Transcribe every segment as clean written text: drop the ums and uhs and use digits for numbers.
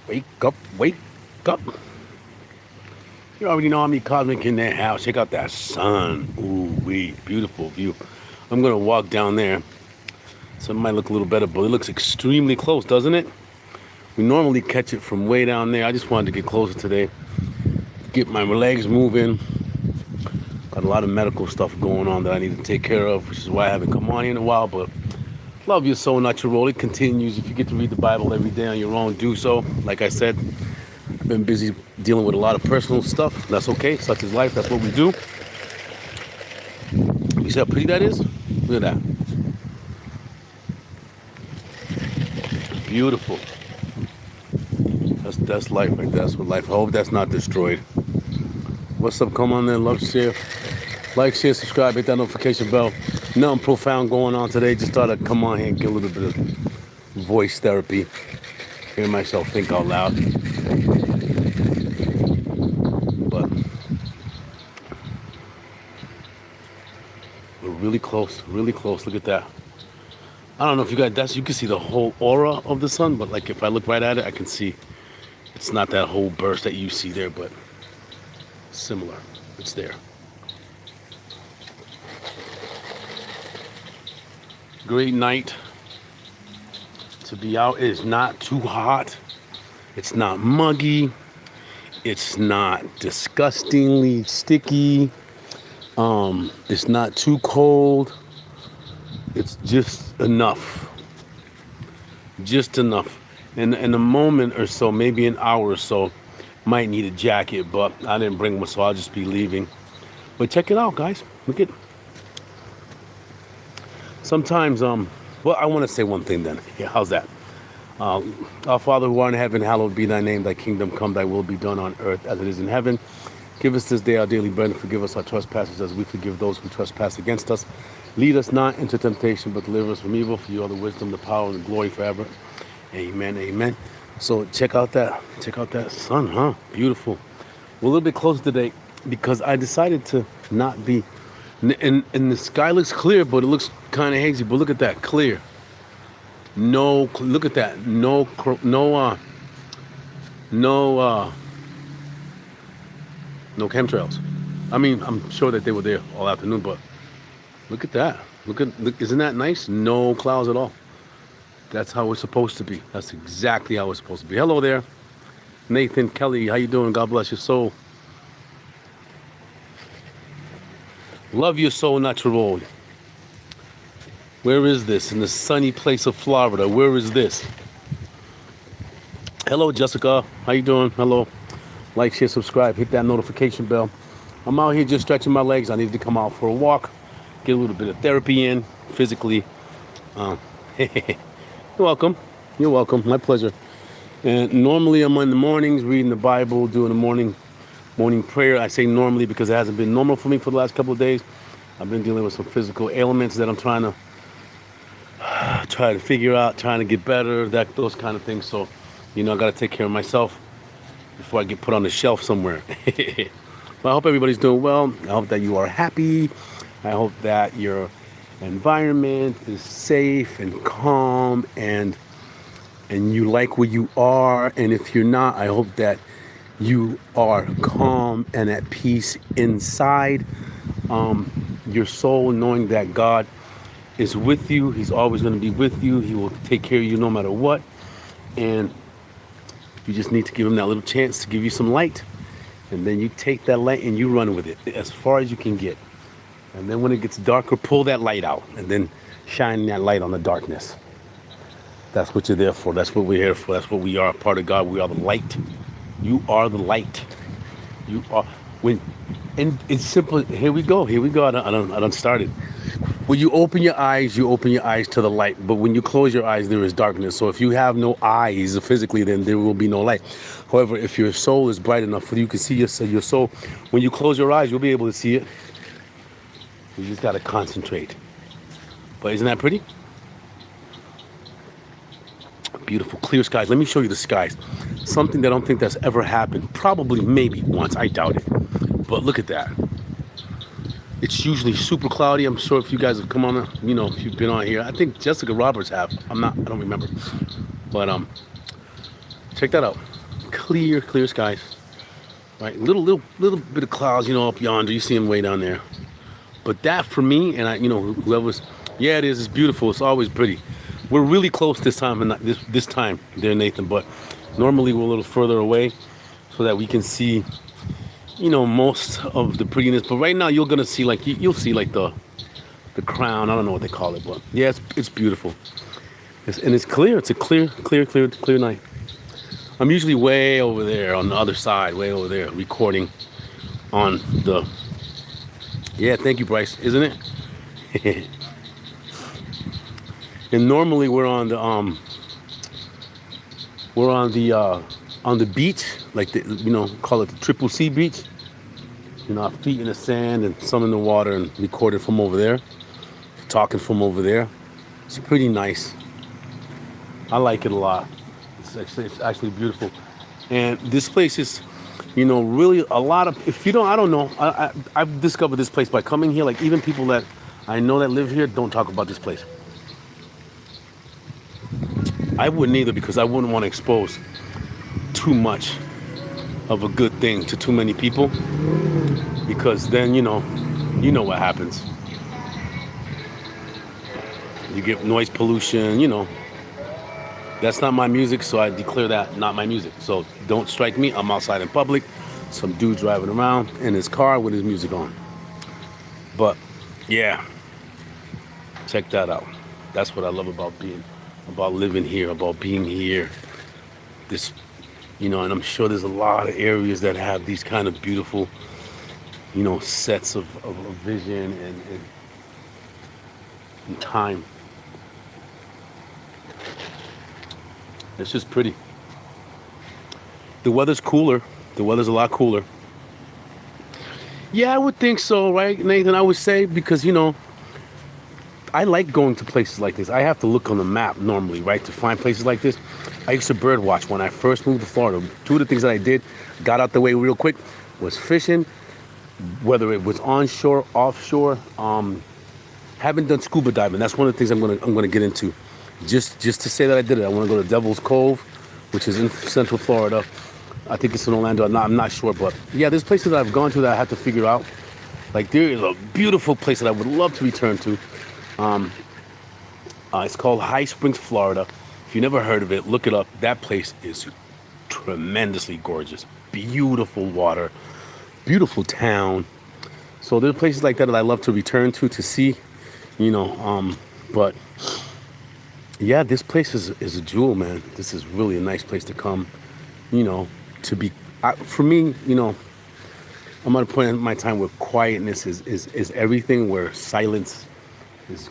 Wake up, wake up. You already know I'm cosmic in that house. Check out that sun. Ooh, wee, beautiful view. I'm gonna walk down there. So it might look a little better, but it looks extremely close, doesn't it? We normally catch it from way down there. I just wanted to get closer today, get my legs moving. Got a lot of medical stuff going on that I need to take care of, which is why I haven't come on here in a while, but love your soul, not your role. It continues. If you get to read the Bible every day on your own, do so. Like I said, I've been busy dealing with a lot of personal stuff. That's okay. Such is life. That's what we do. You see how pretty that is? Look at that. Beautiful. That's life right there. That's what life. I hope that's not destroyed. What's up? Come on there. Love, share. Like, share, subscribe. Hit that notification bell. Nothing profound going on today. Just thought I'd come on here and get a little bit of voice therapy. Hear myself think out loud. But we're really close. Really close. Look at that. I don't know if you guys, you can see the whole aura of the sun, but like if I look right at it, I can see it's not that whole burst that you see there, but similar. It's there. Great night to be out. It is not too hot. It's not muggy. It's not disgustingly sticky. It's not too cold. It's just enough. Just enough. In a moment or so, maybe an hour or so, might need a jacket, but I didn't bring one, so I'll just be leaving. But check it out, guys. Look at. Sometimes, well, I want to say one thing then. Yeah, how's that? Our Father who art in heaven, hallowed be thy name. Thy kingdom come, thy will be done on earth as it is in heaven. Give us this day our daily bread, and forgive us our trespasses as we forgive those who trespass against us. Lead us not into temptation, but deliver us from evil. For you are the wisdom, the power, and the glory forever. Amen, amen. So check out that sun, huh? Beautiful. We're a little bit closer today because I decided to not be. And the sky looks clear, but it looks kind of hazy. But look at that, clear. No, look at that. No chemtrails. I mean, I'm sure that they were there all afternoon, but look at that. Look, isn't that nice? No clouds at all. That's how it's supposed to be. That's exactly how it's supposed to be. Hello there, Nathan Kelly. How you doing? God bless your soul. Love your soul, not your role. Where is this? In the sunny place of Florida. Where is this? Hello, Jessica. How you doing? Hello. Like, share, subscribe. Hit that notification bell. I'm out here just stretching my legs. I need to come out for a walk. Get a little bit of therapy in, physically. You're welcome. You're welcome. My pleasure. And normally I'm in the mornings reading the Bible, doing the morning prayer. I say normally because it hasn't been normal for me for the last couple of days. I've been dealing with some physical ailments that I'm trying to figure out, trying to get better, those kind of things. So, I got to take care of myself before I get put on the shelf somewhere. Well, I hope everybody's doing well. I hope that you are happy. I hope that your environment is safe and calm and you like where you are. And if you're not, I hope that you are calm and at peace inside your soul, knowing that God is with you. He's always going to be with you. He will take care of you no matter what. And you just need to give him that little chance to give you some light. And then you take that light and you run with it as far as you can get. And then when it gets darker, pull that light out and then shine that light on the darkness. That's what you're there for. That's what we're here for. That's what we are. Part of God. We are the light. You are the light. You are and it's simple. Here we go. I done started. When you open your eyes to the light. But when you close your eyes, there is darkness. So if you have no eyes physically, then there will be no light. However, if your soul is bright enough for you can see your soul, when you close your eyes, you'll be able to see it. You just got to concentrate. But isn't that pretty? Beautiful, clear skies. Let me show you the skies. Something that I don't think that's ever happened. Probably, maybe once. I doubt it. But look at that. It's usually super cloudy. I'm sure if you guys have come on, if you've been on here. I think Jessica Roberts have. I don't remember. But check that out. clear, clear skies. Right, little bit of clouds, up yonder. You see them way down there. But that for me, and whoever's, yeah, it is. It's beautiful. It's always pretty. We're really close this time, and this time there, Nathan. But normally we're a little further away, so that we can see, most of the prettiness. But right now you're gonna see like you'll see like the crown. I don't know what they call it, but yeah, it's beautiful. And it's clear. It's a clear night. I'm usually way over there on the other side, way over there, recording on the. Yeah, thank you, Bryce. Isn't it? And normally we're on the on the beach, like call it the Triple C beach. Our feet in the sand and some in the water, and recorded from over there, talking from over there. It's pretty nice. I like it a lot. It's actually beautiful, and this place is, really a lot of. If you don't, I don't know. I've discovered this place by coming here. Like even people that I know that live here don't talk about this place. I wouldn't either, because I wouldn't want to expose too much of a good thing to too many people, because then you know what happens. You get noise pollution. That's not my music, so I declare that not my music. So don't strike me. I'm outside in public. Some dude driving around in his car with his music on. But yeah, check that out. That's what I love about living here, about being here. This, and I'm sure there's a lot of areas that have these kind of beautiful, sets of vision and time. It's just pretty. The weather's cooler. The weather's a lot cooler. Yeah, I would think so, right, Nathan? I would say, because, I like going to places like this. I have to look on the map normally, right, to find places like this. I used to bird watch when I first moved to Florida. Two of the things that I did, got out the way real quick, was fishing, whether it was onshore, offshore. Haven't done scuba diving. That's one of the things I'm gonna get into. Just to say that I did it. I want to go to Devil's Cove, which is in Central Florida. I think it's in Orlando. I'm not sure, but yeah, there's places that I've gone to that I have to figure out. Like there is a beautiful place that I would love to return to. It's called High Springs, Florida. If you never heard of it, look it up. That place is tremendously gorgeous. Beautiful water, beautiful town. So there's places like that I love to return to see, but yeah, this place is a jewel, man. This is really a nice place to come, to be. For me, I'm at a point in my time where quietness is everything, where silence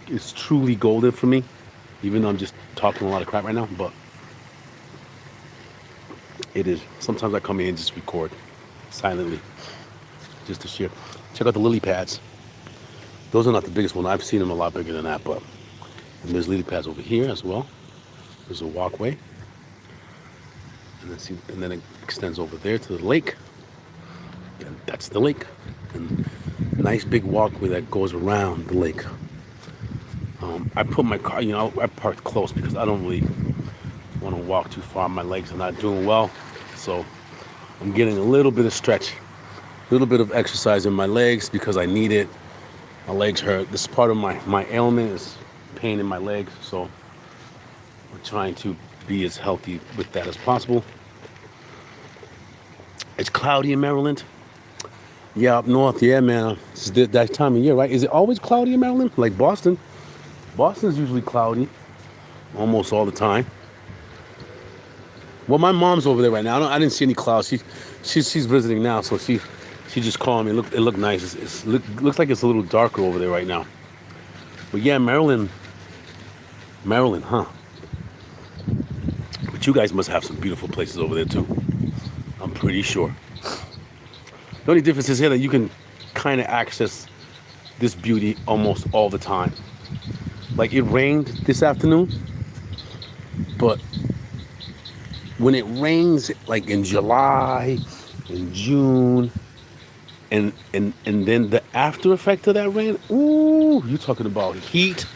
is truly golden for me, even though I'm just talking a lot of crap right now, but it is. Sometimes I come in and just record silently, just to share. Check out the lily pads. Those are not the biggest one. I've seen them a lot bigger than that, but and there's lily pads over here as well. There's a walkway, and then it extends over there to the lake. And that's the lake, and a nice big walkway that goes around the lake. I put my car, I parked close because I don't really want to walk too far. My legs are not doing well, so I'm getting a little bit of stretch, a little bit of exercise in my legs because I need it. My legs hurt. This is part of my ailment is pain in my legs, so we're trying to be as healthy with that as possible. It's cloudy in Maryland. Yeah, up north. Yeah, man. It's that time of year, right? Is it always cloudy in Maryland? Like Boston? Boston's usually cloudy almost all the time. Well, my mom's over there right now. I didn't see any clouds. She's visiting now, so she just called me. It looked nice. Looks like it's a little darker over there right now. But yeah, Maryland, huh? But you guys must have some beautiful places over there too. I'm pretty sure. The only difference is here that you can kind of access this beauty almost all the time. Like it rained this afternoon, but when it rains like in July, in June, and then the after effect of that rain, ooh, you're talking about heat,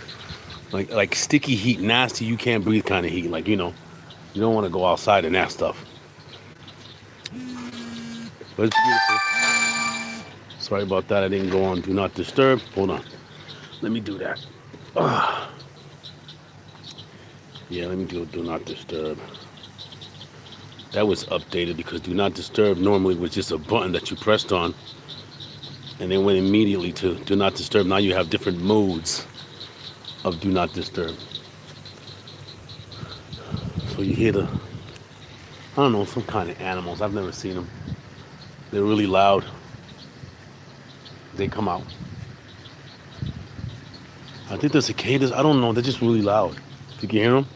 like sticky heat, nasty, you can't breathe kind of heat. Like, you don't want to go outside in that stuff. But it's beautiful. Sorry about that. I didn't go on Do Not Disturb. Hold on. Let me do that. Yeah, let me do Not Disturb. That was updated because Do Not Disturb normally was just a button that you pressed on and then went immediately to Do Not Disturb. Now you have different modes of Do Not Disturb. So you hear I don't know, some kind of animals. I've never seen them. They're really loud. They come out. I think the cicadas, I don't know, they're just really loud. If you can hear them.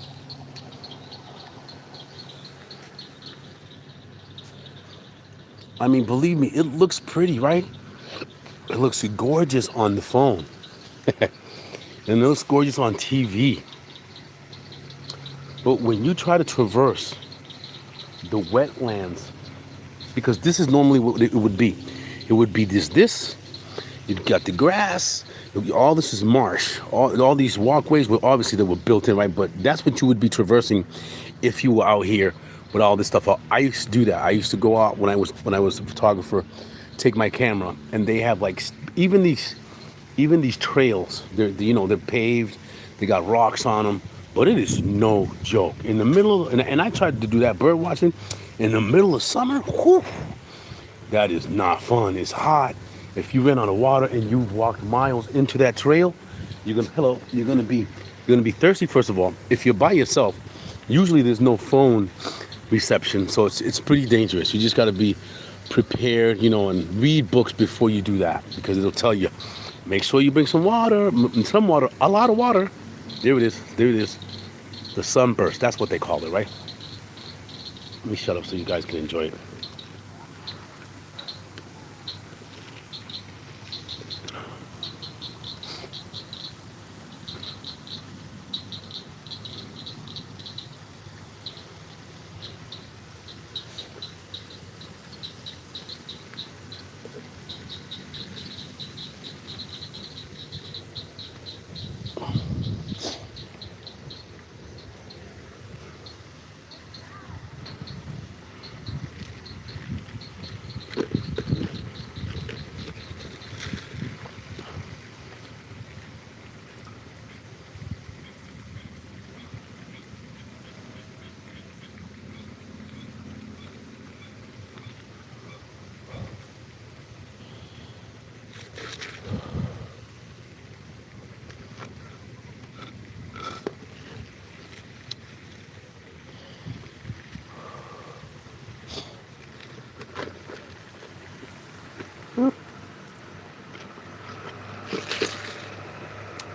I mean, believe me, it looks pretty, right? It looks gorgeous on the phone. And it looks gorgeous on TV. But when you try to traverse the wetlands, because this is normally what it would be. It would be this. You've got the grass. All this is marsh. All these walkways were obviously they were built in, right? But that's what you would be traversing if you were out here with all this stuff. I used to do that. I used to go out when I was a photographer, take my camera, and they have like even these trails. They're paved. They got rocks on them, but it is no joke. In the middle, and I tried to do that bird watching in the middle of summer. Whew, that is not fun. It's hot. If you ran on the water and you've walked miles into that trail, you're gonna be thirsty. First of all, if you're by yourself, usually there's no phone reception, so it's pretty dangerous. You just got to be prepared, and read books before you do that because it'll tell you. Make sure you bring some water, a lot of water. There it is. The sunburst. That's what they call it, right? Let me shut up so you guys can enjoy it.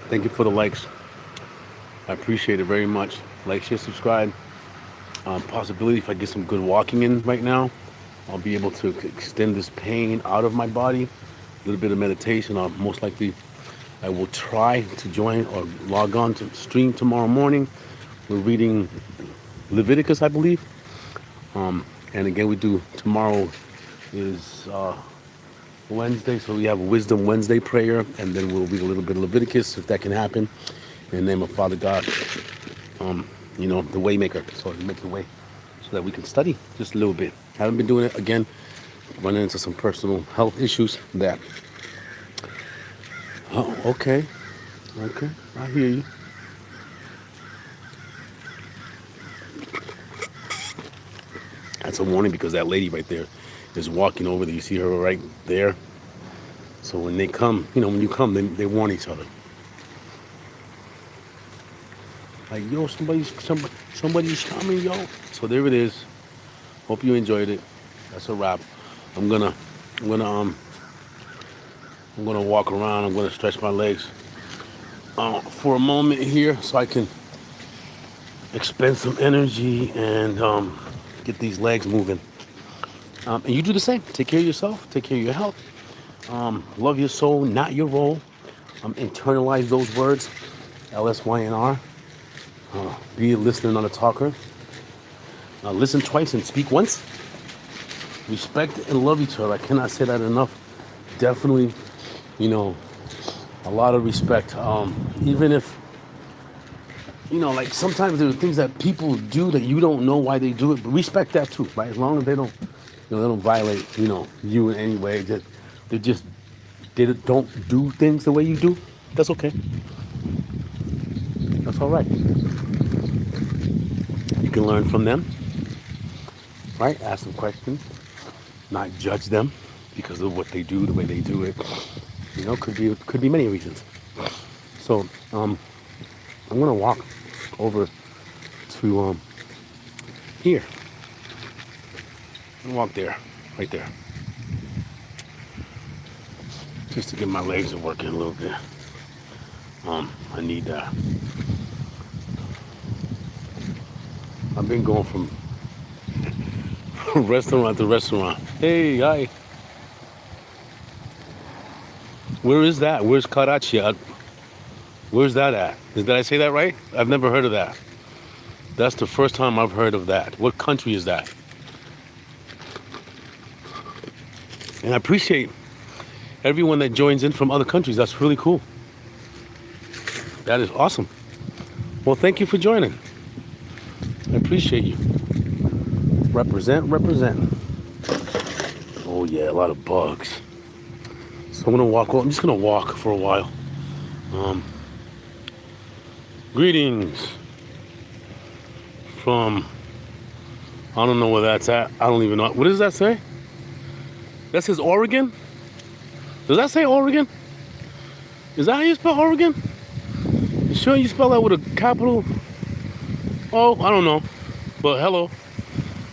Thank you for the likes. I appreciate it very much. Like, share, subscribe. Possibility if I get some good walking in right now, I'll be able to extend this pain out of my body. A little bit of meditation. Most likely I will try to join or log on to stream tomorrow morning. We're reading Leviticus, I believe. And again, we do tomorrow is Wednesday, so we have Wisdom Wednesday prayer, and then we'll read a little bit of Leviticus if that can happen. In the name of Father God, the way maker, so he makes the way so that we can study just a little bit. Haven't been doing it again, running into some personal health issues that. Oh, okay, I hear you. That's a warning because that lady right there is walking over there. You see her right there. So when they come, when you come, they warn each other. Like, yo, somebody's coming, yo. So there it is. Hope you enjoyed it. That's a wrap. I'm gonna walk around. I'm gonna stretch my legs for a moment here so I can expend some energy and get these legs moving. And you do the same. Take care of yourself. Take care of your health. Love your soul, not your role. Internalize those words. LYSNYR. Be a listener, not a talker. Listen twice and speak once. Respect and love each other. I cannot say that enough. Definitely, a lot of respect. Even if, like sometimes there are things that people do that you don't know why they do it, but respect that too, right? As long as they don't You know, they don't violate, you in any way. They don't do things the way you do. That's okay. That's all right. You can learn from them, right? Ask them questions, not judge them because of what they do, the way they do it. Could be many reasons. So, I'm gonna walk over to here. I'm gonna walk there, right there, just to get my legs working a little bit. I need that. I've been going from restaurant to restaurant. Hey, hi. Where is that? Where's Karachi? Where's that at? Did I say that right? I've never heard of that. That's the first time I've heard of that. What country is that? And I appreciate everyone that joins in from other countries. That's really cool. That is awesome. Well, thank you for joining. I appreciate you. Represent, represent. Oh yeah, a lot of bugs. So I'm just gonna walk for a while. Greetings from, I don't know where that's at. I don't even know. What does that say? That says Oregon? Does that say Oregon? Is that how you spell Oregon? You sure you spell that with a capital? Oh, I don't know. But hello.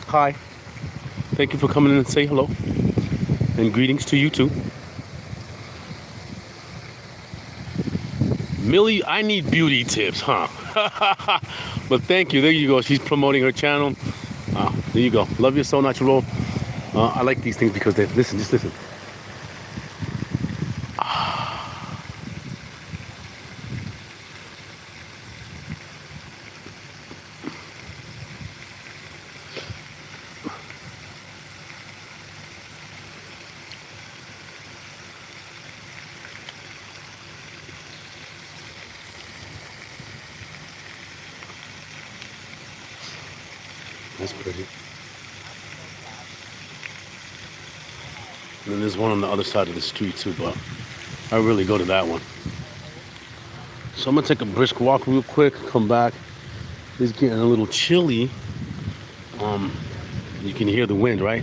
Hi. Thank you for coming in and say hello. And greetings to you too. Millie, I need beauty tips, huh? But thank you. There you go. She's promoting her channel. There you go. Love you so natural. I like these things because just listen. That's pretty. And then there's one on the other side of the street too, but I really go to that one. So I'm gonna take a brisk walk real quick, come back. It's getting a little chilly. You can hear the wind, right?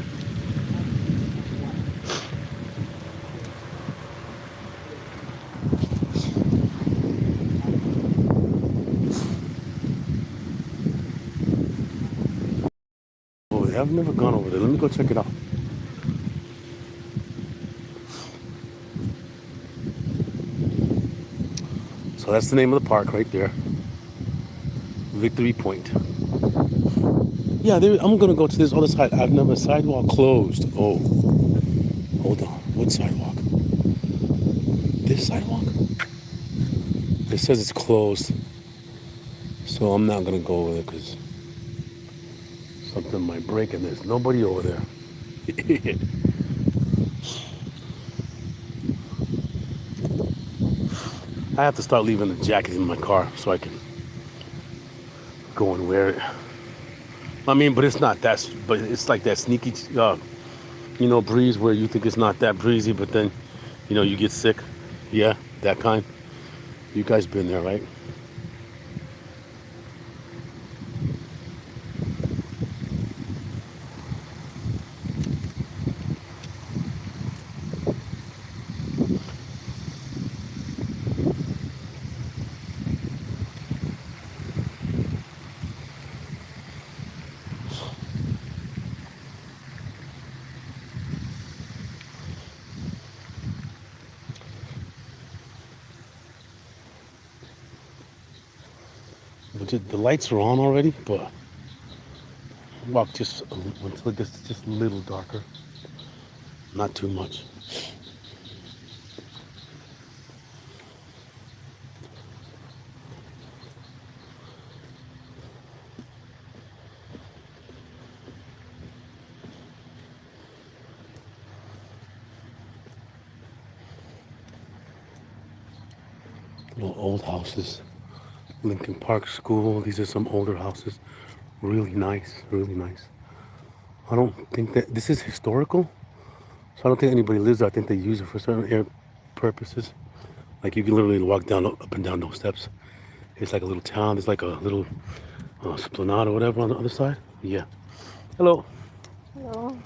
Oh, I've never gone over there. Let me go check it out. So that's the name of the park right there. Victory Point. Yeah, I'm gonna go to this other side. I've never sidewalk closed. Oh, hold on. What sidewalk? This sidewalk? It says it's closed. So I'm not gonna go over there because something might break and there's nobody over there. I have to start leaving the jacket in my car so I can go and wear it. I mean, but it's not that, but it's like that sneaky, breeze where you think it's not that breezy, but then, you get sick. Yeah, that kind. You guys been there, right? The lights are on already, but walk just until it gets just a little darker. Not too much. Little old houses. Lincoln Park School. These are some older houses. Really nice, really nice. I don't think that this is historical, so I don't think anybody lives there. I think they use it for certain air purposes. Like you can literally walk down up and down those steps. It's like a little town. There's like a little esplanade or whatever on the other side. Yeah. Hello. Hello.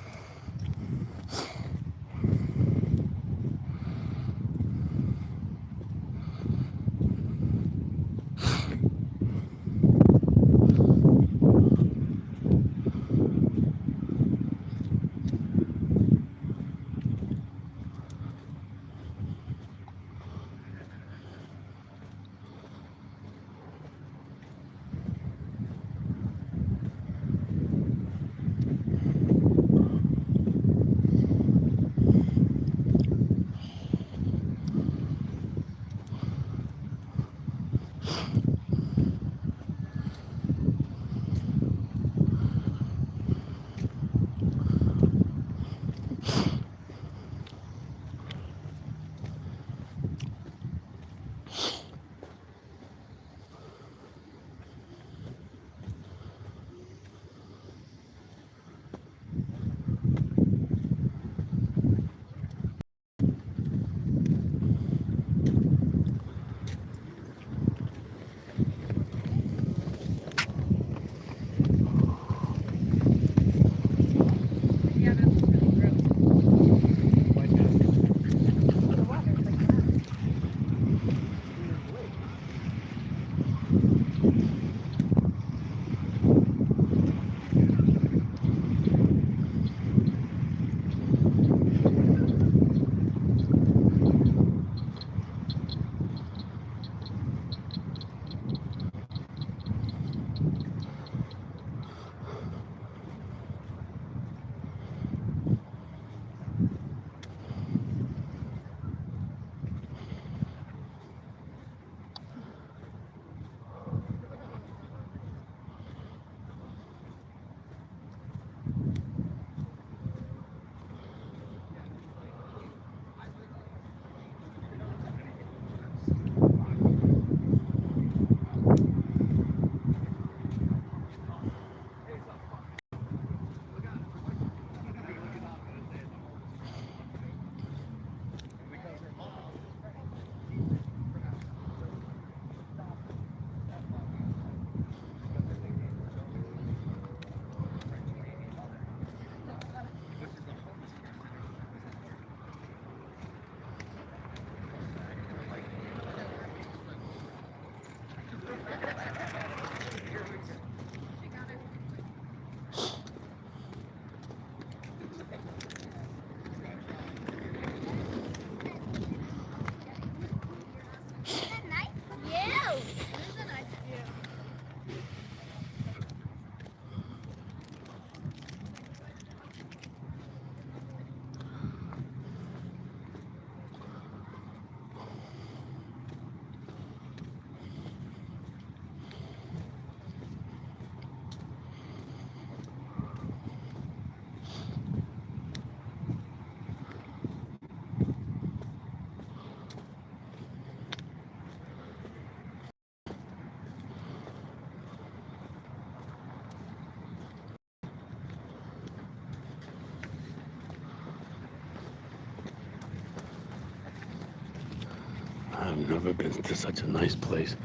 I've never been to such a nice place.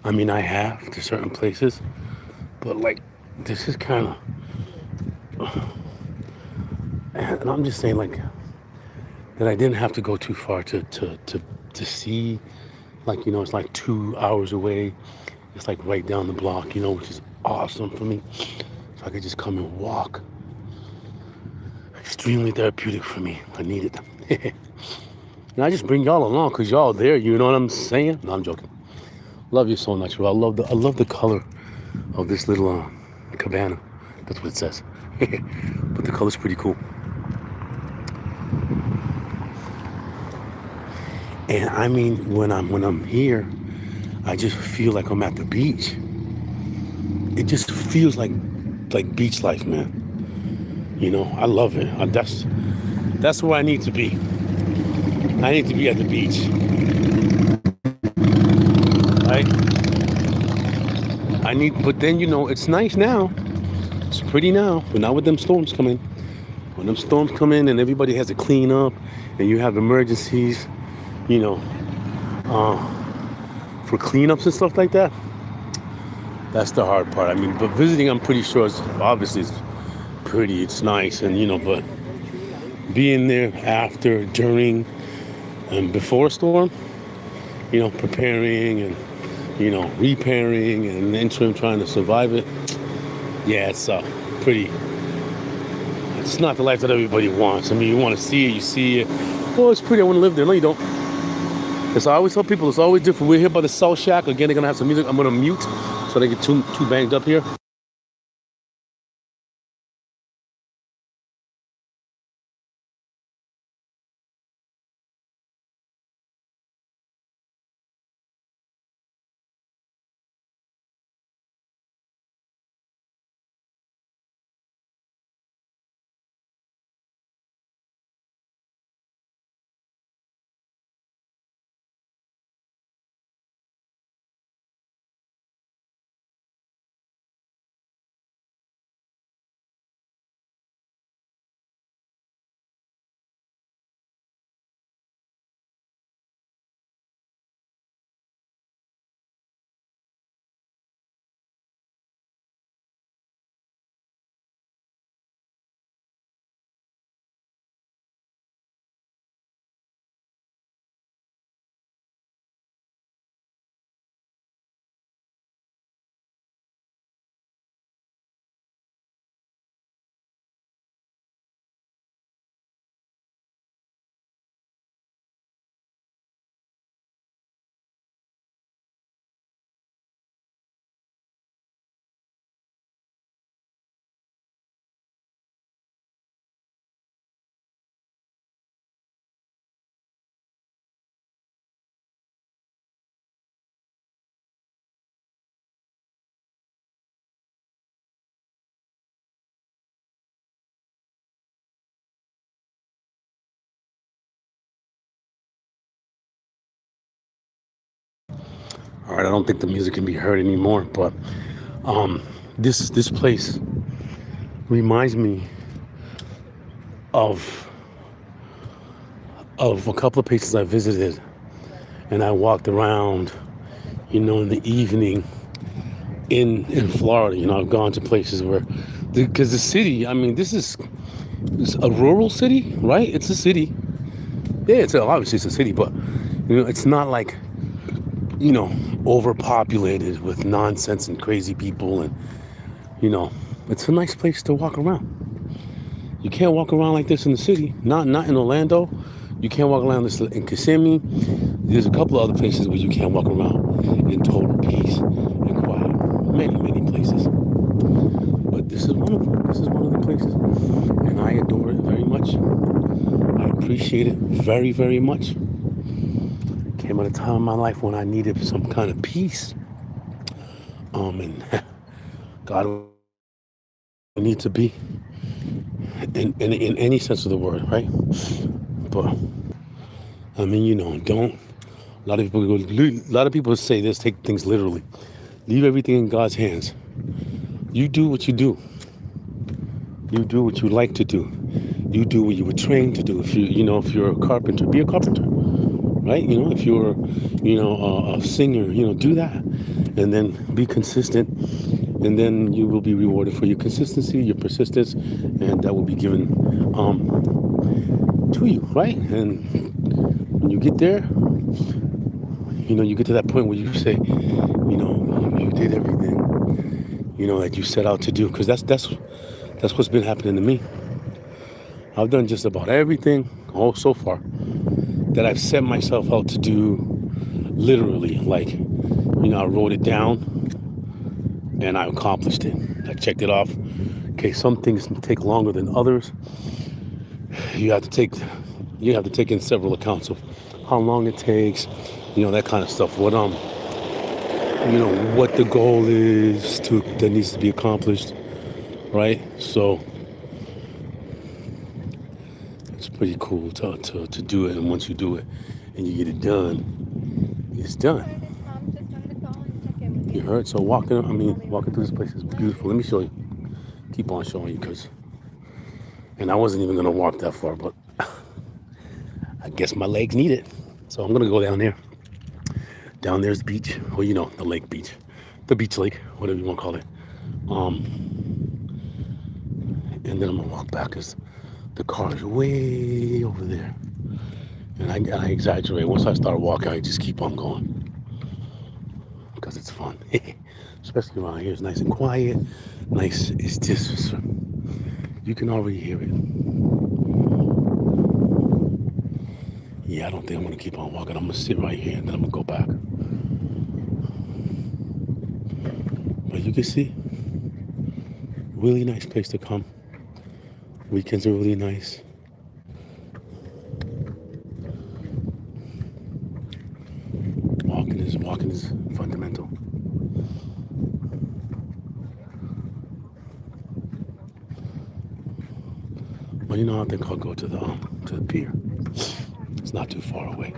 I mean, I have to certain places, but like this is kind of, and I'm just saying like that I didn't have to go too far to see. Like it's like 2 hours away. It's like right down the block, which is awesome for me. So I could just come and walk. Extremely therapeutic for me. I need it. And I just bring y'all along because y'all there. You know what I'm saying? No, I'm joking. Love you so much, bro. I love the color of this little cabana. That's what it says. But the color's pretty cool. And I mean, when I'm here, I just feel like I'm at the beach. It just feels like beach life, man. I love it. That's where I need to be. I need to be at the beach, right? But then it's nice now It's pretty now, but not with them storms coming. When them storms come in and everybody has to clean up, and you have emergencies, you know, for cleanups and stuff like that. That's the hard part. I mean, but visiting, I'm pretty sure is obviously it's pretty, it's nice, and but being there after, during, and before a storm, preparing and repairing and in the interim trying to survive it. Yeah, it's pretty. It's not the life that everybody wants. I mean, you want to see it, you see it. Oh, it's pretty. I want to live there. No, you don't. As I always tell people, it's always different. We're here by the South Shack. Again, they're gonna have some music. I'm gonna mute so they get too banged up here. All right, I don't think the music can be heard anymore, but this place reminds me of a couple of places I visited, and I walked around, in the evening in Florida. I've gone to places where, because the city, I mean, it's a rural city, right? It's a city. Yeah, obviously it's a city, but it's not like overpopulated with nonsense and crazy people, and it's a nice place to walk around. You can't walk around like this in the city. Not in Orlando. You can't walk around this in Kissimmee. There's a couple of other places where you can't walk around in total peace and quiet. Many places. But this is one of them. This is one of the places. And I adore it very much. I appreciate it very, very much. Came at a time in my life when I needed some kind of peace. And God need to be in any sense of the word, right? But I mean, don't. A lot of people say this, take things literally. Leave everything in God's hands. You do what you do. You do what you like to do. You do what you were trained to do. If you're a carpenter, be a carpenter, right? If you're, a singer, do that, and then be consistent, and then you will be rewarded for your consistency, your persistence, and that will be given to you, right? And when you get there, you get to that point where you say, you did everything, that you set out to do, because that's what's been happening to me. I've done just about everything, all so far, that I've set myself out to do, literally. Like, I wrote it down and I accomplished it. I checked it off. Okay, some things take longer than others. You have to take in several accounts of how long it takes, that kind of stuff. What what the goal is that needs to be accomplished, right? So it's pretty cool to do it, and once you do it and you get it done, it's done. You heard? So walking through this place is beautiful. Let me show you. keep on showing you and I wasn't even gonna walk that far, but I guess my legs need it. So I'm gonna go down there. Down there's the beach. Well, the lake beach. The beach lake, whatever you want to call it. And then I'm gonna walk back because the car is way over there. And I exaggerate. Once I start walking, I just keep on going. Because it's fun. Especially around here. It's nice and quiet. Nice. It's just, you can already hear it. Yeah, I don't think I'm going to keep on walking. I'm going to sit right here and then I'm going to go back. But you can see, really nice place to come. Weekends are really nice. Walking is fundamental. Well, I think I'll go to the pier. It's not too far away.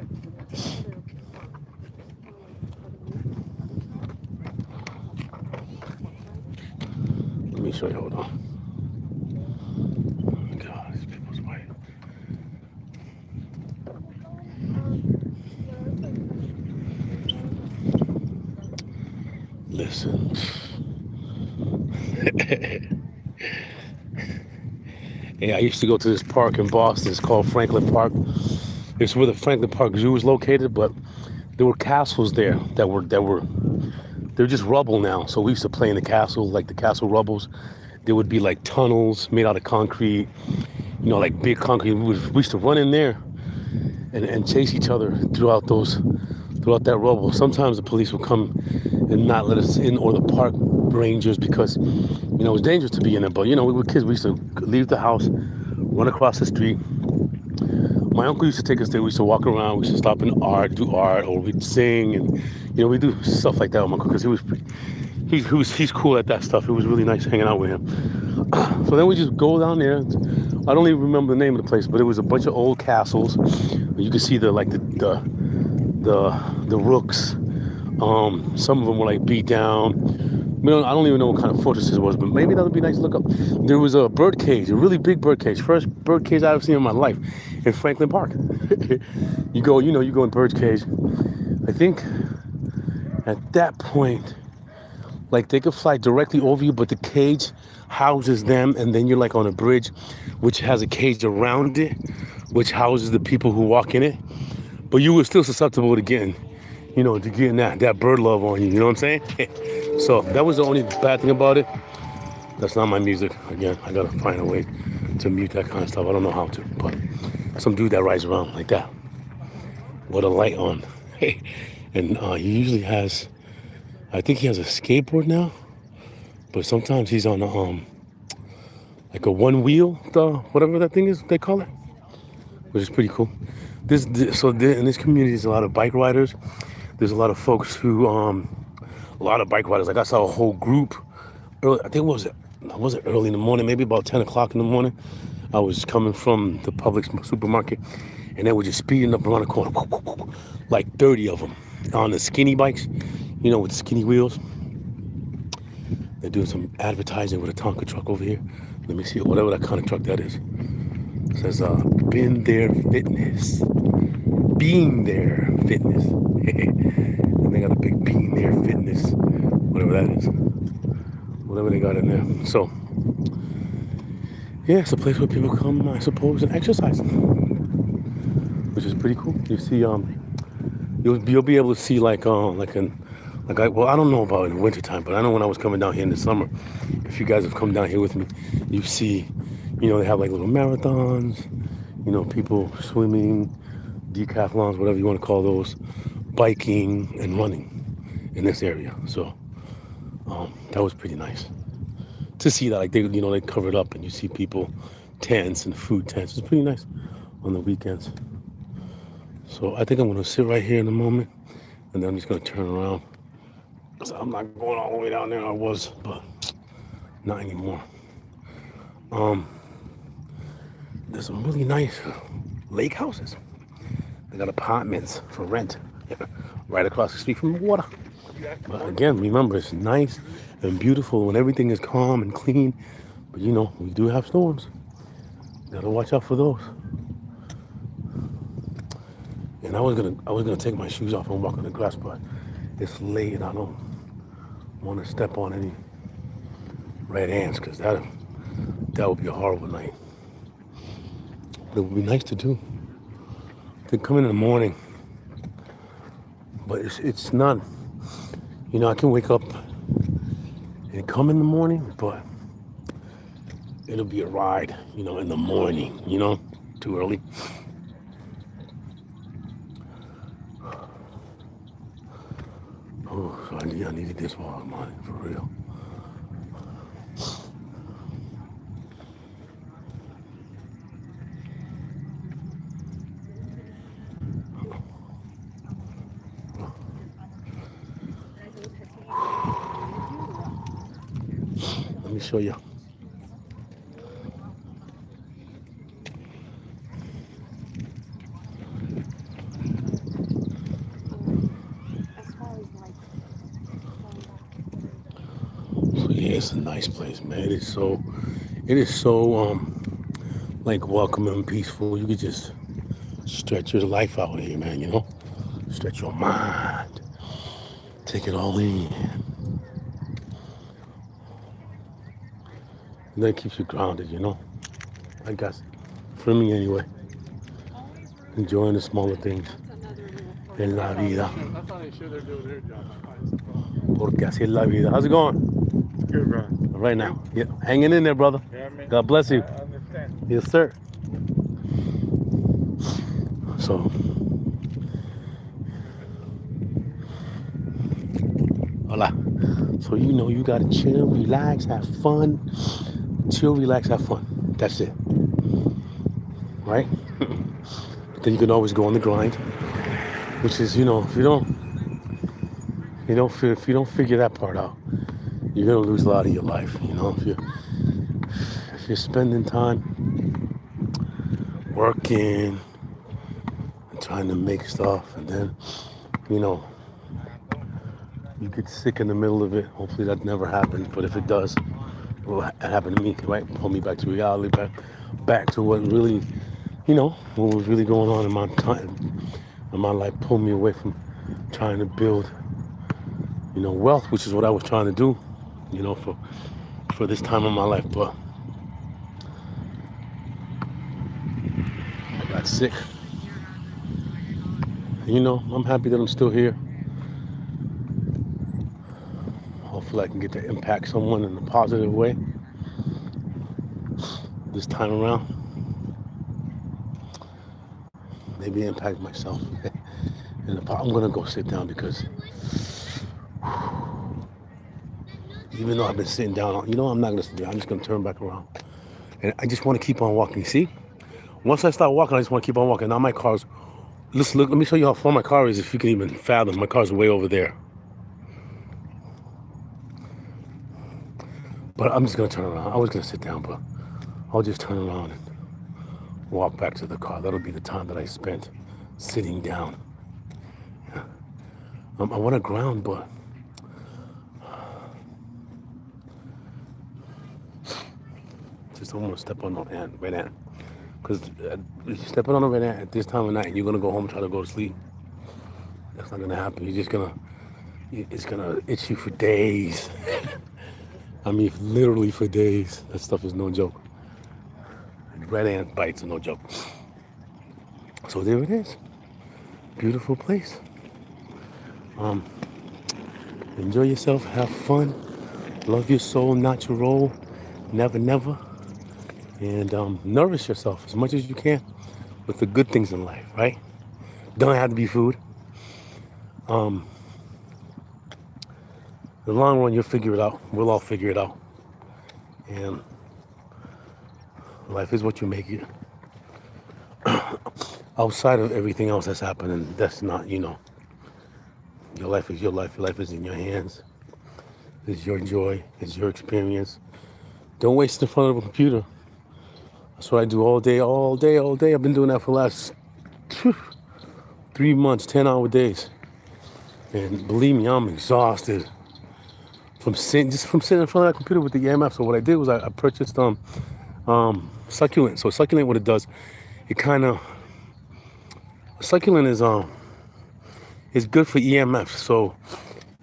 Let me show you. Hold on. God, these people's white. Listen. Yeah, I used to go to this park in Boston. It's called Franklin Park. It's where the Franklin Park Zoo is located, but there were castles there they're just rubble now. So we used to play in the castle, like the castle rubbles. There would be like tunnels made out of concrete, like big concrete. We used to run in there and chase each other throughout that rubble. Sometimes the police would come and not let us in, or the park rangers, because it was dangerous to be in there. But we were kids. We used to leave the house, run across the street. My uncle used to take us there. We used to walk around. We used to stop and do art, or we'd sing, and we do stuff like that with my uncle, because he's cool at that stuff. It was really nice hanging out with him. So then we just go down there. I don't even remember the name of the place, but it was a bunch of old castles. You could see the rooks. Some of them were like beat down. I don't even know what kind of fortress it was, but maybe that would be nice to look up. There was a bird cage, a really big bird cage. First bird cage I've ever seen in my life in Franklin Park. You go in bird cage. I think at that point, like they could fly directly over you, but the cage houses them, and then you're like on a bridge, which has a cage around it, which houses the people who walk in it. But you were still susceptible to getting that bird love on you. You know what I'm saying? So that was the only bad thing about it. That's not my music. Again, I gotta find a way to mute that kind of stuff. I don't know how to, but some dude that rides around like that with a light on. And he usually has, I think he has a skateboard now, but sometimes he's on like a one wheel, whatever that thing is they call it, which is pretty cool. In this community, there's a lot of bike riders. There's a lot of folks who, a lot of bike riders. Like I saw a whole group early. I think was it early in the morning, maybe about 10 o'clock in the morning. I was coming from the Publix supermarket, and they were just speeding up around the corner, like 30 of them on the skinny bikes, with the skinny wheels. They're doing some advertising with a Tonka truck over here. Let me see, whatever that kind of truck that is. It says, Been There Fitness. Being There Fitness. And they got a big Being There Fitness, whatever that is. Whatever they got in there. So, yeah, it's a place where people come, I suppose, and exercise, which is pretty cool. You see, you'll be able to see I don't know about in the wintertime, but I know when I was coming down here in the summer, if you guys have come down here with me, you see, they have like little marathons, people swimming, decathlons, whatever you want to call those, biking and running in this area. So that was pretty nice to see that. Like they cover it up, and you see people tents and food tents. It's pretty nice on the weekends. So I think I'm gonna sit right here in a moment, and then I'm just gonna turn around. So I'm not going all the way down there. I was, but not anymore. There's some really nice lake houses. They got apartments for rent right across the street from the water. But again, remember, it's nice and beautiful when everything is calm and clean. But we do have storms. Gotta watch out for those. And I was gonna take my shoes off and walk on the grass, but it's late and I don't want to step on any red ants because that would be a horrible night. But it would be nice to do. To come in the morning, but it's not. I can wake up and come in the morning, but it'll be a ride. In the morning. Too early. Oh, so I needed this while I'm on it, for real. Let me show you. So yeah, it's a nice place, man. It is so like welcoming and peaceful. You could just stretch your life out here, man. Stretch your mind. Take it all in. And that keeps you grounded. I guess. For me anyway. Enjoying the smaller things. En la vida. That's how they should they're doing their job. Porque así es la vida. How's it going? Good, bro. Right now. Yeah. Hanging in there, brother. Yeah, man. God bless you. I understand. Yes, sir. So, hola. So you gotta chill, relax, have fun. Chill, relax, have fun. That's it. Right? Then you can always go on the grind. Which is, if you don't figure that part out, you're gonna lose a lot of your life. If you're spending time working and trying to make stuff, and then you get sick in the middle of it. Hopefully that never happens, but if it does, it will happen to me, right? Pull me back to reality, back to what really, what was really going on in my time, in my life. Pull me away from trying to build, wealth, which is what I was trying to do, for this time of my life. But I got sick. I'm happy that I'm still here. Hopefully I can get to impact someone in a positive way this time around. Maybe impact myself. I'm gonna go sit down because even though I've been sitting down, I'm not gonna sit down. I'm just gonna turn back around, and I just want to keep on walking. See, once I start walking, I just want to keep on walking. Now my car's. Let's look. Let me show you how far my car is. If you can even fathom, my car's way over there. But I'm just gonna turn around. I was gonna sit down, but I'll just turn around and walk back to the car. That'll be the time that I spent sitting down. I want to ground, but just don't want to step on no red ant. Because if you're stepping on a red ant at this time of night and you're going to go home and try to go to sleep, that's not going to happen. It's going to itch you for days. I mean, literally for days. That stuff is no joke. Red ant bites are no joke. So there it is. Beautiful place. Enjoy yourself, have fun, love your soul, not your role, never, never. And nourish yourself as much as you can with the good things in life, right? Don't have to be food. In the long run, you'll figure it out. We'll all figure it out. And life is what you make it. Outside of everything else that's happening, that's not, your life is your life. Your life is in your hands. It's your joy. It's your experience. Don't waste it in front of a computer. That's what I do all day, all day, all day. I've been doing that for the last 3 months, 10-hour days. And believe me, I'm exhausted from sitting in front of that computer with the EMF. So what I did was I purchased succulent. So succulent, what it does, it kind of succulent is good for EMF. So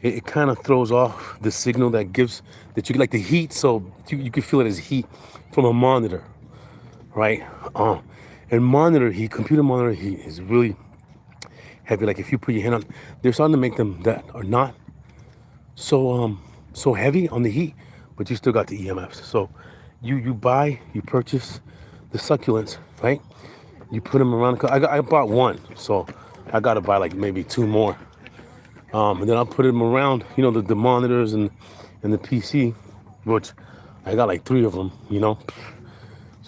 it kind of throws off the signal that you like the heat. So you can feel it as heat from a monitor, right? And computer monitor heat is really heavy. Like if you put your hand on, they're starting to make them that are not so heavy on the heat, but you still got the EMFs. So you purchase the succulents, right? You put them around. I bought one, so I got to buy like maybe two more. And then I'll put them around, the monitors and the PC, which I got like three of them. So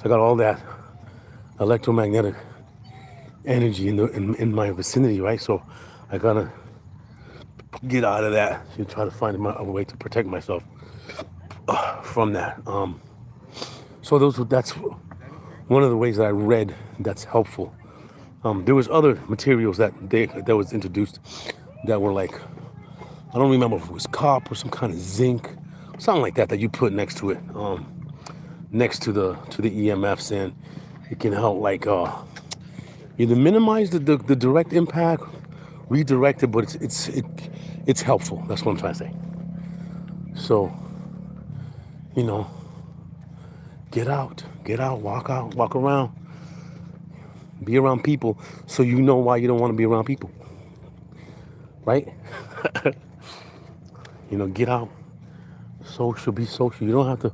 I got all that electromagnetic energy in my vicinity, right? So I gotta get out of that and try to find a way to protect myself from that. So that's one of the ways that I read that's helpful. There was other materials that was introduced that were like, I don't remember if it was copper or some kind of zinc, something like that you put next to it, next to the EMFs, and it can help like either minimize the direct impact, redirect it, but it's helpful. That's what I'm trying to say. So, get out, walk around, be around people, so you know why you don't want to be around people, right? Get out, be social. You don't have to,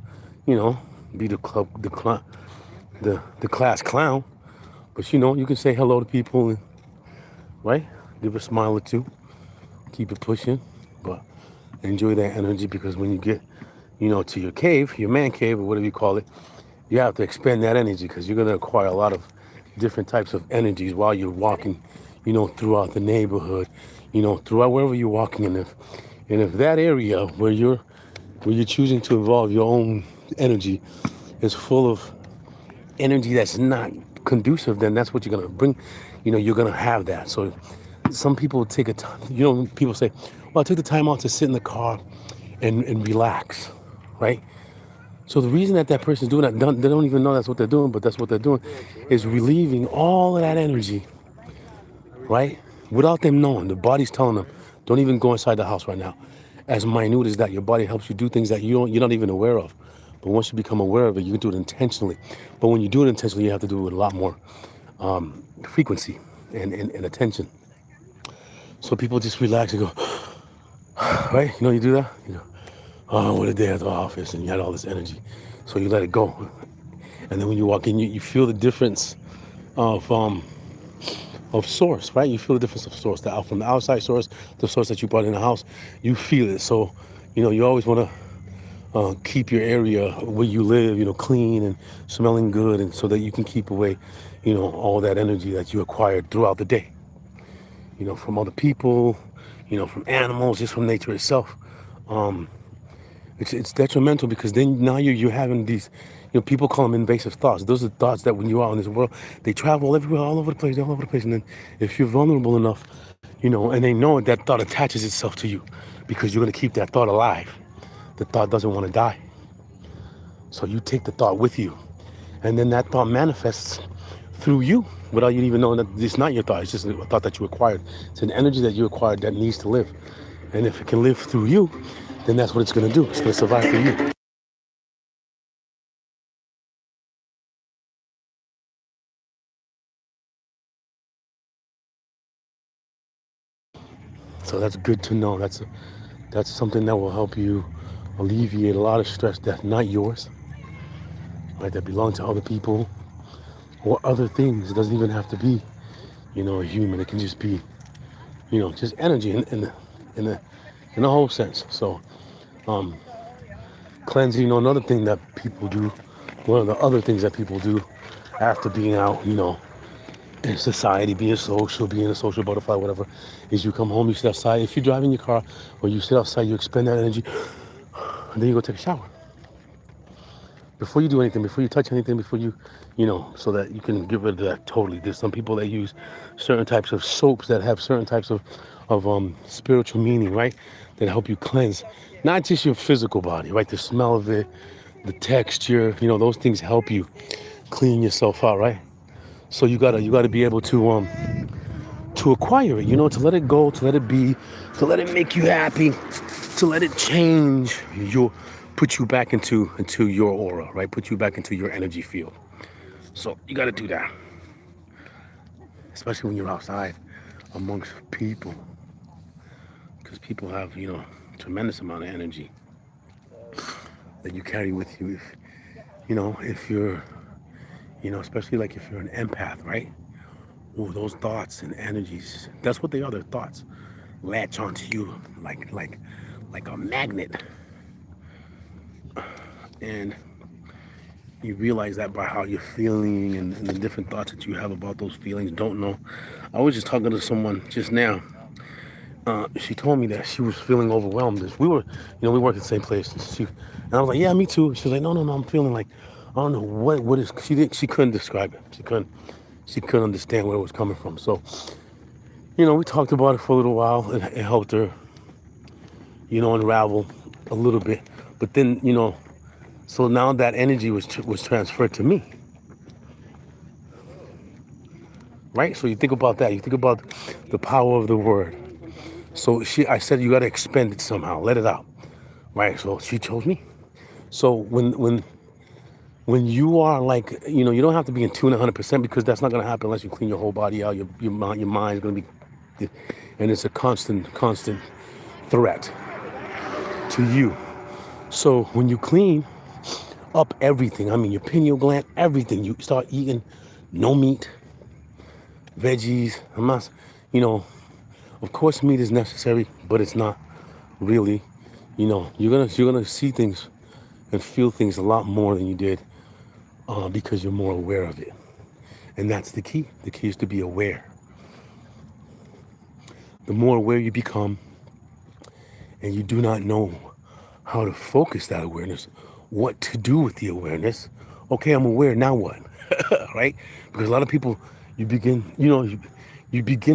be the class clown, but you can say hello to people and, right? Give a smile or two, keep it pushing, but enjoy that energy, because when you get, to your cave, your man cave, or whatever you call it, you have to expend that energy, because you're going to acquire a lot of different types of energies while you're walking, throughout the neighborhood, throughout wherever you're walking. And if that area where you're choosing to involve your own energy is full of energy that's not conducive, then that's what you're going to bring. You're going to have that. So some people take a time, people say, well, I took the time out to sit in the car and relax, right? So the reason that person's doing that, they don't even know that's what they're doing, but that's what they're doing, is relieving all of that energy, right? Without them knowing. The body's telling them, don't even go inside the house right now. As minute as that, your body helps you do things that you're not even aware of. But once you become aware of it, you can do it intentionally. But when you do it intentionally, you have to do it with a lot more frequency and attention. So people just relax and go, right? You do that? Oh, what a day at the office, and you had all this energy. So you let it go. And then when you walk in, you feel the difference of source, right? You feel the difference of source, from the outside source, the source that you brought in the house, you feel it. So, you always want to keep your area where you live, clean and smelling good, and so that you can keep away, all that energy that you acquired throughout the day, from other people, from animals, just from nature itself. It's detrimental, because then now you're having these, people call them invasive thoughts. Those are thoughts that when you are in this world, they travel everywhere, all over the place. And then if you're vulnerable enough, and they know that thought attaches itself to you, because you're going to keep that thought alive. The thought doesn't want to die. So you take the thought with you, and then that thought manifests through you without you even knowing that it's not your thought. It's just a thought that you acquired. It's an energy that you acquired that needs to live. And if it can live through you, then that's what it's going to do. It's going to survive through you. So that's good to know. That's something that will help you alleviate a lot of stress that's not yours, right? That belong to other people or other things. It doesn't even have to be, a human. It can just be, just energy in the whole sense. So, cleansing, another thing that people do, one of the other things that people do after being out, in society, being a social butterfly, whatever, is you come home, you sit outside. If you're driving your car or you sit outside, you expend that energy, and then you go take a shower. Before you do anything, before you touch anything, before you, so that you can get rid of that totally. There's some people that use certain types of soaps that have certain types of spiritual meaning, right? That help you cleanse. Not just your physical body, right? The smell of it, the texture, those things help you clean yourself out, right? So you gotta be able to acquire it, to let it go, to let it be, to let it make you happy, to let it change your, put you back into your aura, right? Put you back into your energy field. So you gotta do that, especially when you're outside amongst people, because people have, tremendous amount of energy that you carry with you. If you're, especially like if you're an empath, right? Oh, those thoughts and energies, that's what they are, they're thoughts. Latch onto you like a magnet. And you realize that by how you're feeling and the different thoughts that you have about those feelings. Don't know. I was just talking to someone just now. She told me that she was feeling overwhelmed. We work at the same place. And I was like, yeah, me too. She was like, no, I'm feeling like, I don't know what is. She couldn't describe it. She couldn't understand where it was coming from. So, we talked about it for a little while. It helped her, unravel a little bit. But then, so now that energy was transferred to me, right? So you think about that. You think about the power of the word. So I said you got to expend it somehow, let it out, right? So she chose me. So when you are like, you don't have to be in tune 100% because that's not gonna happen unless you clean your whole body out. Your mind's gonna be, and it's a constant threat to you. So when you clean up everything, I mean your pineal gland, everything, you start eating no meat, veggies. I'm not, you know, of course meat is necessary, but it's not really. You're gonna see things and feel things a lot more than you did because you're more aware of it. And that's the key. The key is to be aware. The more aware you become, and you do not know how to focus that awareness, what to do with the awareness. Okay, I'm aware. Now what? Right? Because a lot of people, you begin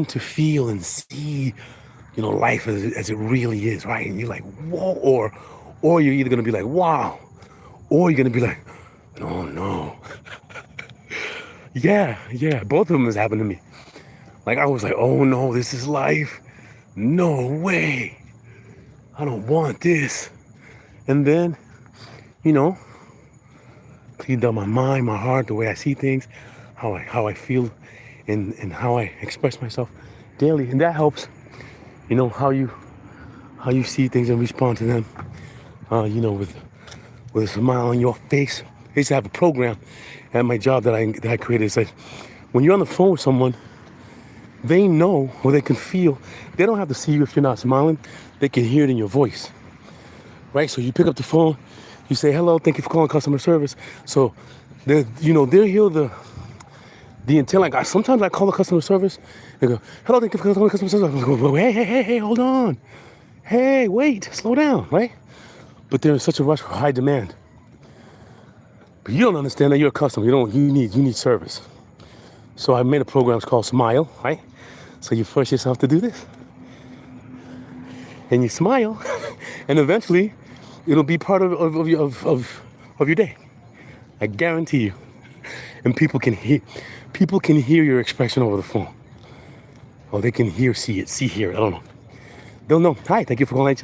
to feel and see, life as it really is, right? And you're like, whoa, or you're either gonna be like, wow, or you're gonna be like, oh no. Yeah, both of them has happened to me. Like I was like, oh no, this is life. No way. I don't want this. And then, you know, cleaned up my mind, my heart, the way I see things, how I feel, and how I express myself daily, and that helps. How you see things and respond to them. With a smile on your face. I used to have a program at my job that I created. It's like when you're on the phone with someone, they know or they can feel. They don't have to see you if you're not smiling. They can hear it in your voice, right? So you pick up the phone, you say hello, thank you for calling customer service. So they'll hear the intent. Like sometimes I call the customer service, they go, hello, thank you for calling customer service. I go, hey, hold on, hey, wait, slow down, right? But they're in such a rush for high demand. But you don't understand that you're a customer. You need service. So I made a program. It's called Smile, right? So you force yourself to do this, and you smile, and eventually, it'll be part of your day. I guarantee you. And people can hear your expression over the phone. Or they can hear it. I don't know. They'll know. Hi, thank you for calling.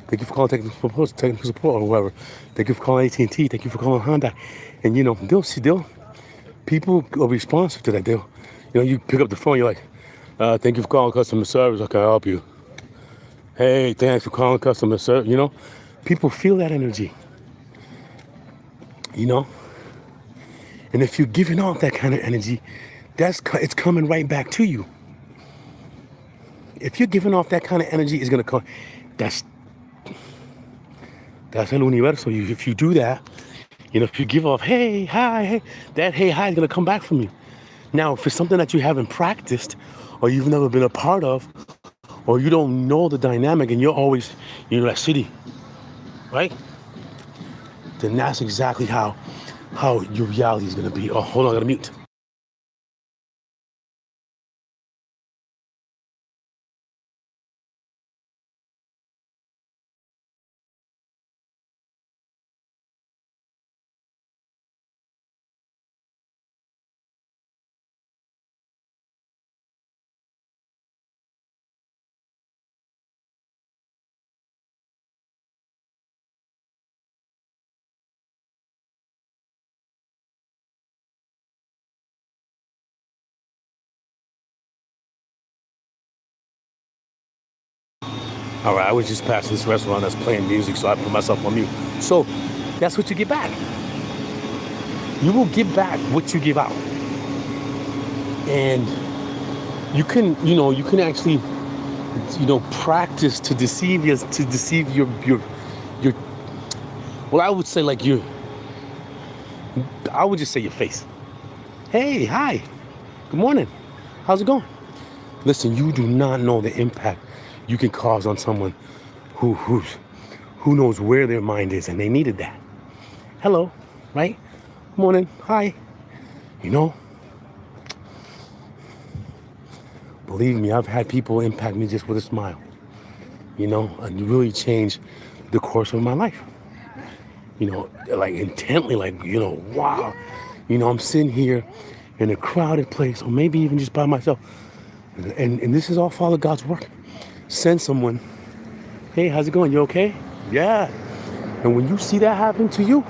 Thank you for calling technical support or whoever. Thank you for calling AT&T. Thank you for calling Honda. And people are responsive to that. You pick up the phone. You're like, thank you for calling customer service. How can I help you? Hey, thanks for calling customer service. People feel that energy. And if you're giving off that kind of energy, it's coming right back to you. If you're giving off that kind of energy, it's gonna come. That's el universo. If you do that, if you give off, hey, hi, hey, that hey, hi is gonna come back from you. Now, if it's something that you haven't practiced, or you've never been a part of, or you don't know the dynamic, and you're always, that city, right? Then that's exactly how your reality is gonna be. Oh, hold on, I gotta mute. All right, I was just passing this restaurant that's playing music, so I put myself on mute. So that's what you get back. You will get back what you give out. And you can actually, practice to deceive your well, I would just say your face. Hey, hi, good morning. How's it going? Listen, you do not know the impact you can cause on someone who knows where their mind is, and they needed that. Hello, right? Morning, hi. Believe me, I've had people impact me just with a smile, and really change the course of my life. Like intently, wow. I'm sitting here in a crowded place, or maybe even just by myself. And this is all Father God's work. Send someone, hey, how's it going? You okay? Yeah. And when you see that happen to you,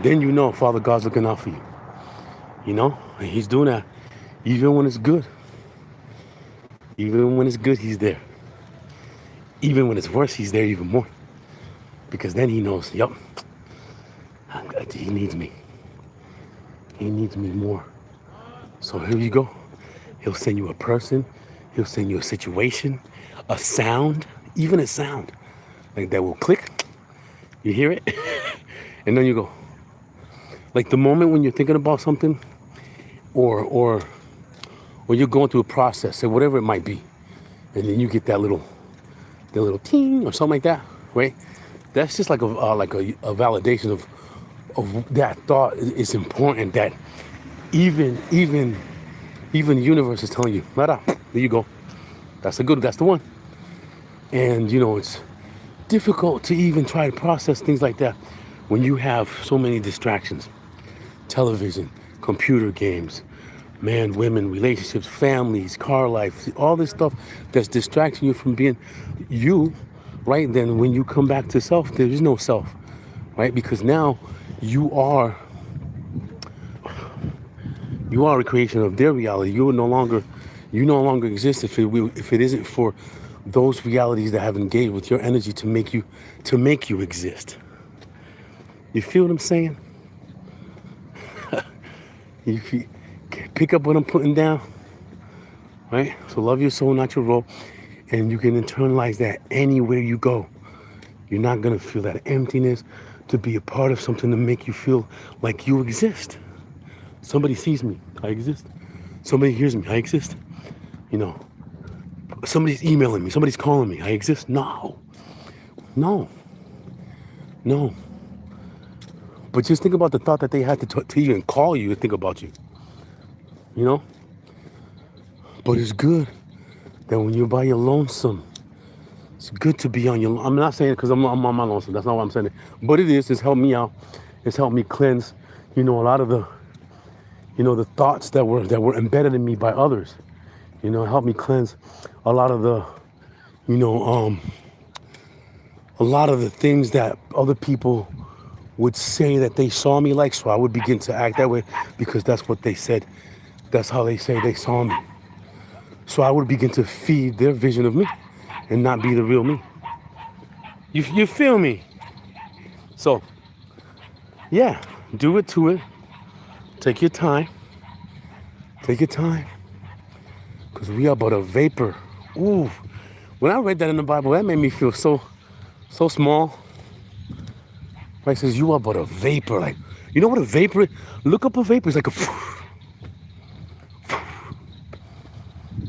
then Father God's looking out for you. And he's doing that even when it's good. Even when it's good, he's there. Even when it's worse, he's there even more. Because then he knows, yep, he needs me. He needs me more. So here you go. He'll send you a person. He'll send you a situation, a sound, even a sound. Like that will click. You hear it? And then you go. Like the moment when you're thinking about something or you're going through a process or whatever it might be. And then you get that little ting or something like that, right? That's just like a validation of that thought. It's important that even the universe is telling you, there you go. That's the one. And it's difficult to even try to process things like that when you have so many distractions. Television, computer games, man, women, relationships, families, car life, all this stuff that's distracting you from being you, right? Then when you come back to self, there is no self, right? Because now you are a creation of their reality. You no longer exist if it isn't for those realities that have engaged with your energy to make you exist. You feel what I'm saying? You pick up what I'm putting down, right? So love your soul, not your role, and you can internalize that anywhere you go. You're not gonna feel that emptiness to be a part of something to make you feel like you exist. Somebody sees me, I exist. Somebody hears me, I exist. Somebody's emailing me, somebody's calling me, I exist. No. But just think about the thought that they had to talk to you and call you to think about you. But it's good that when you're by your lonesome, it's good to be on your. I'm not saying it because I'm on my lonesome. That's not what I'm saying. But it is. It's helped me out. It's helped me cleanse. A lot of the. The thoughts that were embedded in me by others. It helped me cleanse a lot of the. A lot of the things that other people would say that they saw me like, so I would begin to act that way because that's what they said. That's how they say they saw me. So I would begin to feed their vision of me and not be the real me. You feel me? So, yeah, do it to it. Take your time. Because we are but a vapor. Ooh, when I read that in the Bible, that made me feel so small. Right, it says you are but a vapor. Like, you know what a vapor is? Look up a vapor. It's like a.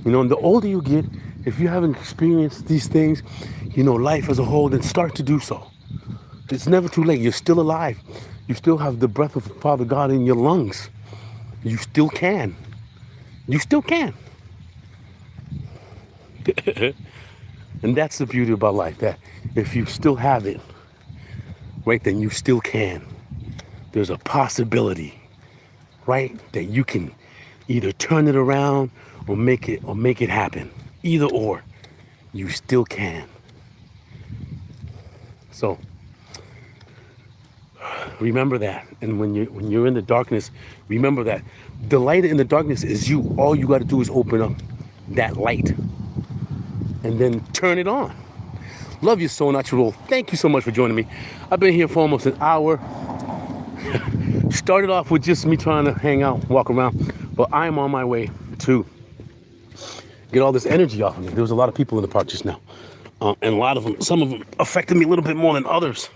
And the older you get, if you haven't experienced these things, life as a whole, then start to do so. It's never too late. You're still alive. You still have the breath of Father God in your lungs. You still can. And that's the beauty about life, that if you still have it, right, then you still can. There's a possibility, right, that you can either turn it around or make it happen. Either or, you still can. So remember that. And when you're in the darkness, remember that the light in the darkness is you. All you got to do is open up that light and then turn it on. Love you so natural. Thank you so much for joining me. I've been here for almost an hour. Started off with just me trying to hang out, walk around, but I'm on my way to get all this energy off of me. There was a lot of people in the park just now, and a lot of them, some of them affected me a little bit more than others.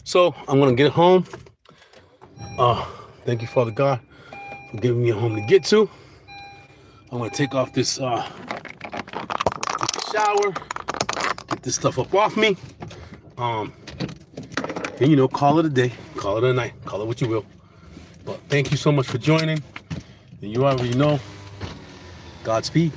So I'm gonna get home. Thank you, Father God, for giving me a home to get to. I'm gonna take off this, take a shower, get this stuff up off me, and call it a day, call it a night, call it what you will. But thank you so much for joining, and you already know, Godspeed.